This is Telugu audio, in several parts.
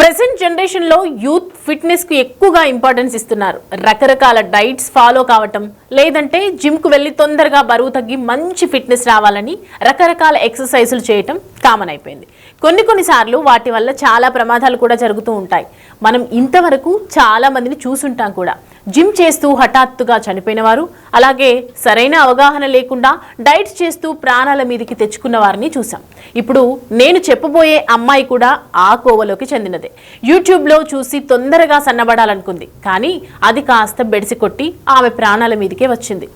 ప్రెసెంట్ జనరేషన్లో యూత్ ఫిట్నెస్కు ఎక్కువగా ఇంపార్టెన్స్ ఇస్తున్నారు. రకరకాల డైట్స్ ఫాలో కావటం, లేదంటే జిమ్కు వెళ్ళి తొందరగా బరువు తగ్గి మంచి ఫిట్నెస్ రావాలని రకరకాల ఎక్సర్సైజులు చేయటం కామన్ అయిపోయింది. కొన్నిసార్లు వాటి వల్ల చాలా ప్రమాదాలు కూడా జరుగుతూ ఉంటాయి. మనం ఇంతవరకు చాలా మందిని చూసుంటాం కూడా. జిమ్ చేస్తూ హఠాత్తుగా చనిపోయిన వారు, అలాగే సరైన అవగాహన లేకుండా డైట్స్ చేస్తూ ప్రాణాల మీదకి తెచ్చుకున్న వారిని చూసాం. ఇప్పుడు నేను చెప్పబోయే అమ్మాయి కూడా ఆ కోవలోకి చెందినదే. యూట్యూబ్లో చూసి తొందరగా సన్నబడాలనుకుంది, కానీ అది కాస్త బెడిసి కొట్టి ఆమె ప్రాణాల మీదకే వచ్చింది.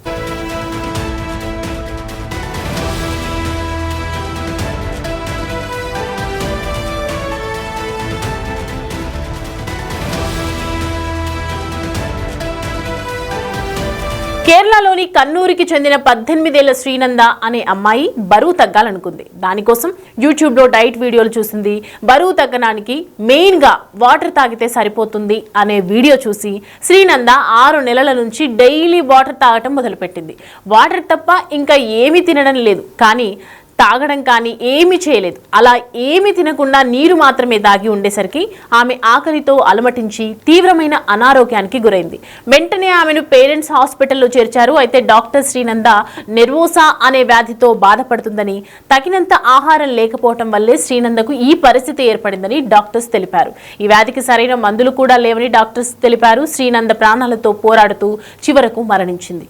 కేరళలోని కన్నూరుకి చెందిన 18 ఏళ్ల శ్రీనంద అనే అమ్మాయి బరువు తగ్గాలనుకుంది. దానికోసం యూట్యూబ్లో డైట్ వీడియోలు చూసింది. బరువు తగ్గడానికి మెయిన్గా వాటర్ తాగితే సరిపోతుంది అనే వీడియో చూసి శ్రీనంద 6 నెలల నుంచి డైలీ వాటర్ తాగటం మొదలుపెట్టింది. వాటర్ తప్ప ఇంకా ఏమీ తినడం లేదు, కానీ తాగడం కానీ ఏమీ చేయలేదు. అలా ఏమీ తినకుండా నీరు మాత్రమే తాగి ఉండేసరికి ఆమె ఆకలితో అలమటించి తీవ్రమైన అనారోగ్యానికి గురైంది. వెంటనే ఆమెను పేరెంట్స్ హాస్పిటల్లో చేర్చారు. అయితే డాక్టర్ శ్రీనంద నెర్వోసా అనే వ్యాధితో బాధపడుతుందని, తగినంత ఆహారం లేకపోవటం వల్లే శ్రీనందకు ఈ పరిస్థితి ఏర్పడిందని డాక్టర్స్ తెలిపారు. ఈ వ్యాధికి సరైన మందులు కూడా లేవని డాక్టర్స్ తెలిపారు. శ్రీనంద ప్రాణాలతో పోరాడుతూ చివరకు మరణించింది.